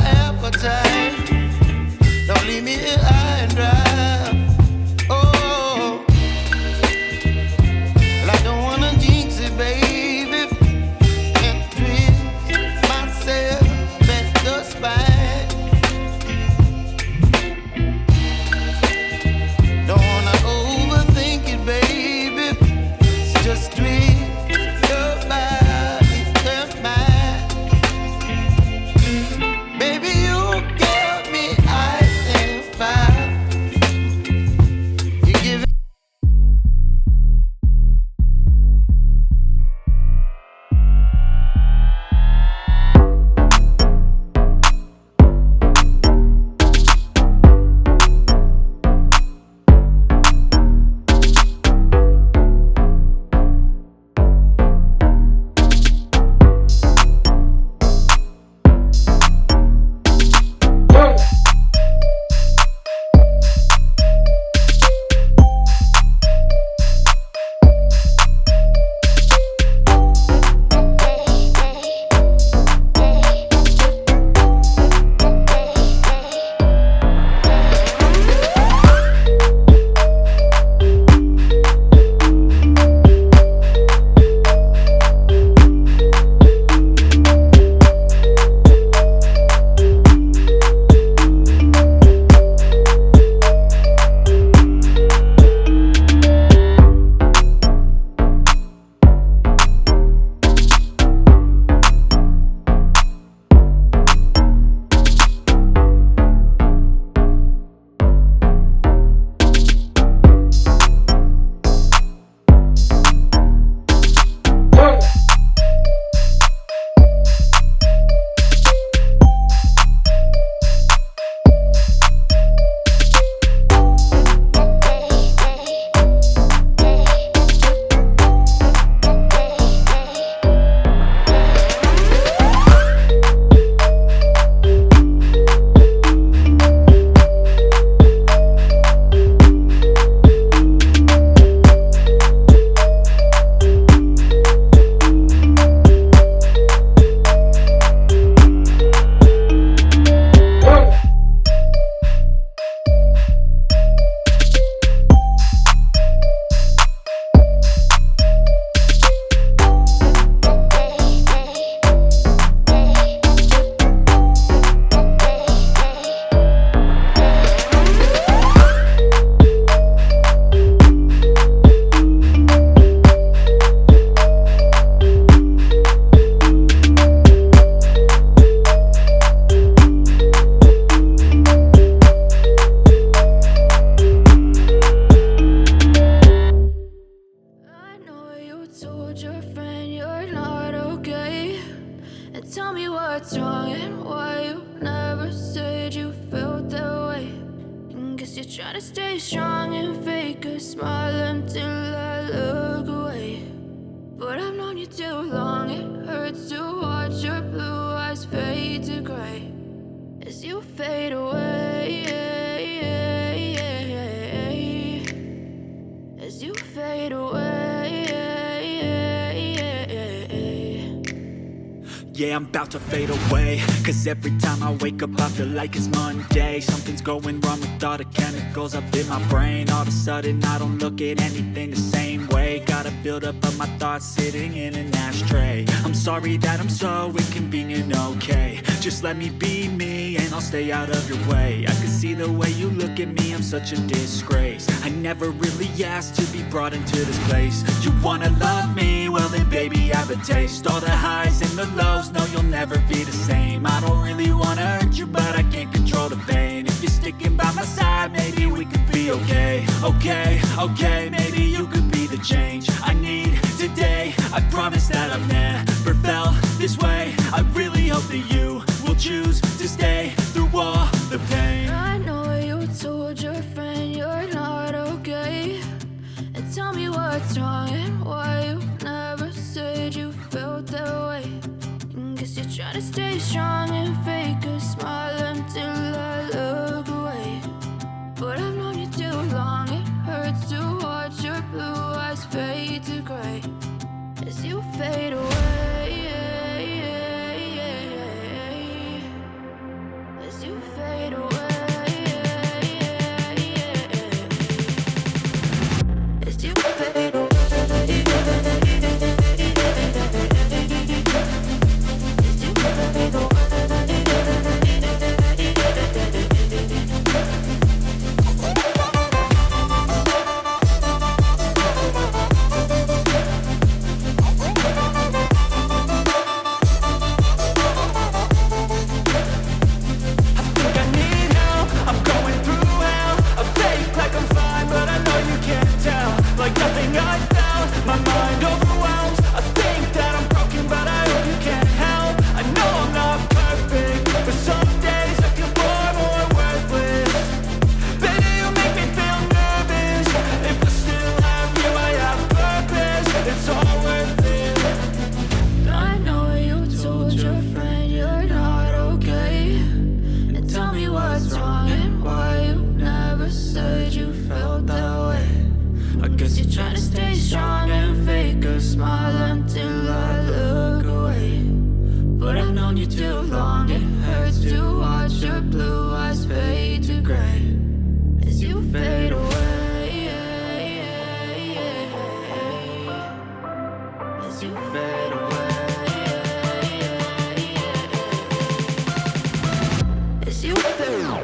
appetite. Don't leave me here high and dry. Oh, well, I don't wanna jinx it, baby, and twist myself at the spine. Don't wanna overthink it, baby. It's just twist your body and mine. Baby, you give me ice and fire. You give it. Told your friend you're not okay, and tell me what's wrong and why you never said you felt that way. And guess you're trying to stay strong and fake a smile until I look away. But I've known you too long, it hurts to watch your blue eyes fade to gray as you fade away, as you fade away. Yeah, I'm about to fade away, cause every time I wake up I feel like it's Monday. Something's going wrong with all the chemicals up in my brain. All of a sudden I don't look at anything the same way. Got a buildup of my thoughts sitting in an ashtray. I'm sorry that I'm so inconvenient, okay. Just let me be me and I'll stay out of your way. I can see the way you look at me, I'm such a disgrace. I never really asked to be brought into this place. You wanna love me? Well then baby have a taste. All the highs and the lows, no you'll never be the same. I don't really wanna hurt you but I can't control the pain. If you're sticking by my side maybe we could be okay. Okay, maybe you could be the change I need today. I promise that I've never felt this way. I really hope that you will choose to stay through all the pain. I know you told your friend you're not okay, and tell me what's wrong and why you never said you felt that way. And guess you're trying to stay strong and fake a smile until I look away. But I've known you too long, it hurts to watch your blue eyes fade to gray as you fade away. you fade away, as you fade away, as you fade away. Like nothing I found, my mind overwhelms. I think that I'm broken, but I hope you can't help. I know I'm not perfect, but some days I feel far more worthless. Baby, you make me feel nervous. If I still have you, I have purpose. It's all worth it. I know you told your friend you're not okay, and tell me what's wrong and why you never said you felt that way. I guess you're trying to stay strong and fake a smile until I look away. But I've known you too long, it hurts to watch your blue eyes fade to gray as you fade away, as you fade away, as you fade away.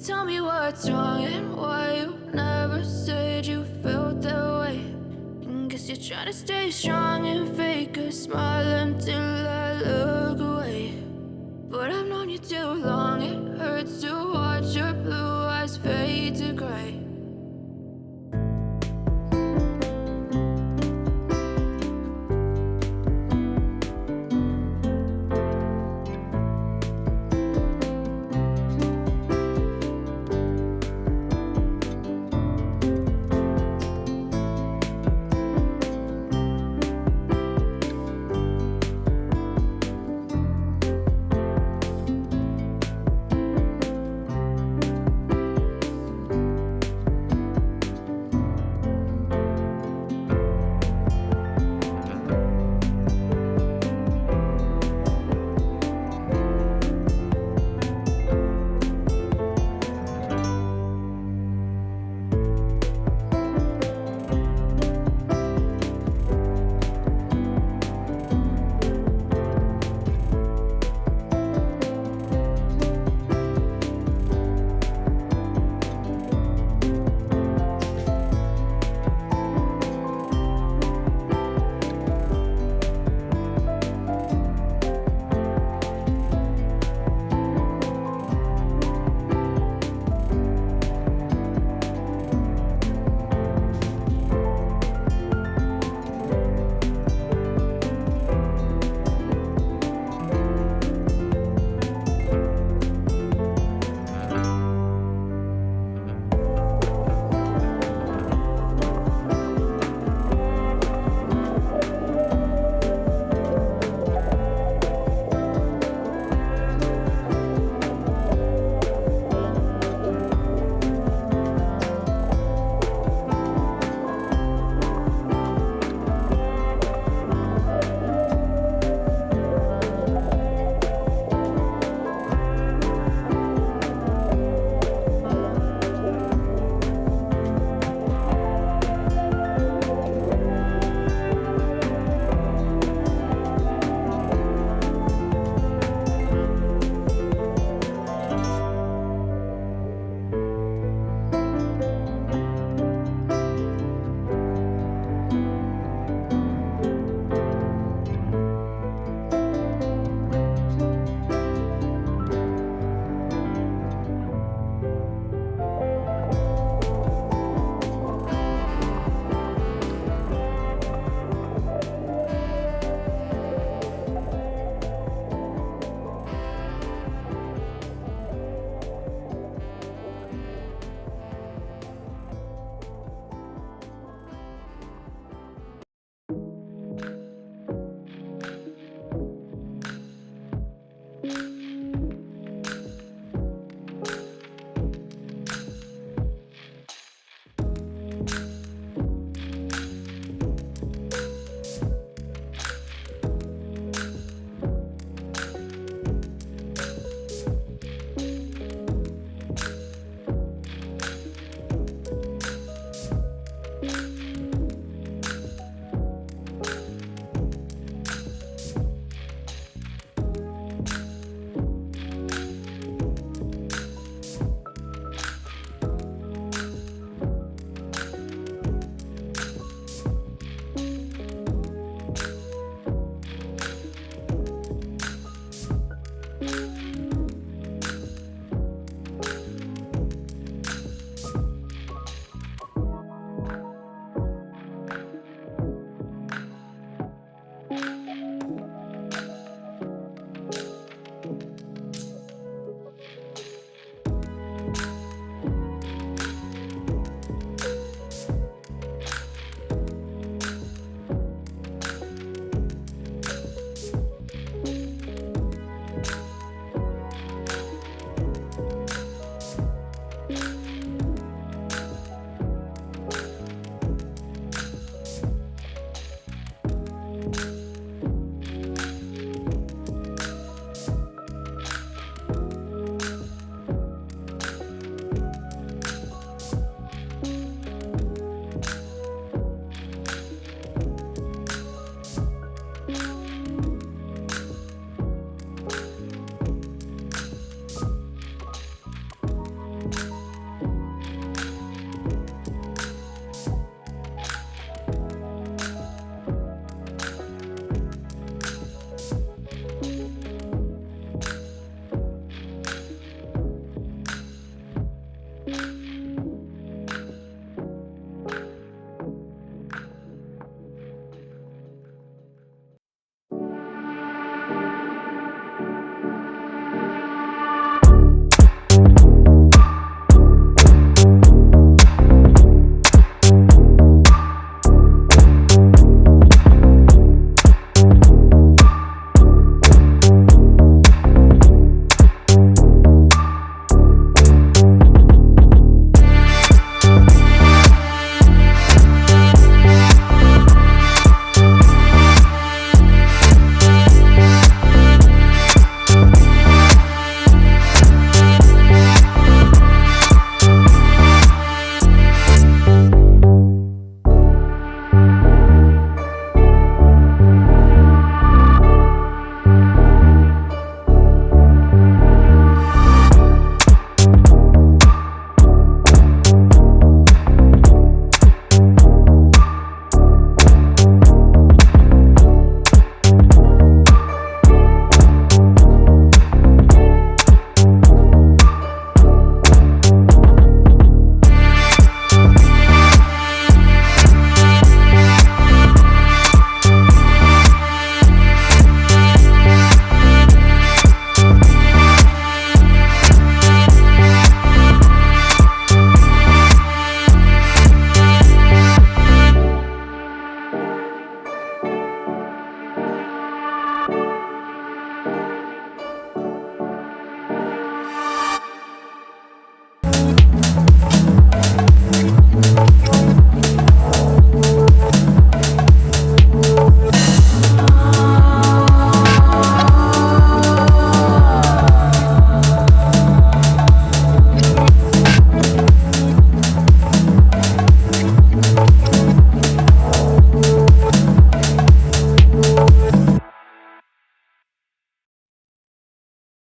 Tell me what's wrong and why you never said you felt that way. And guess you're trying to stay strong and fake a smile until I look away. But I've known you too long, it hurts to watch your blue eyes fade to gray. Ooh.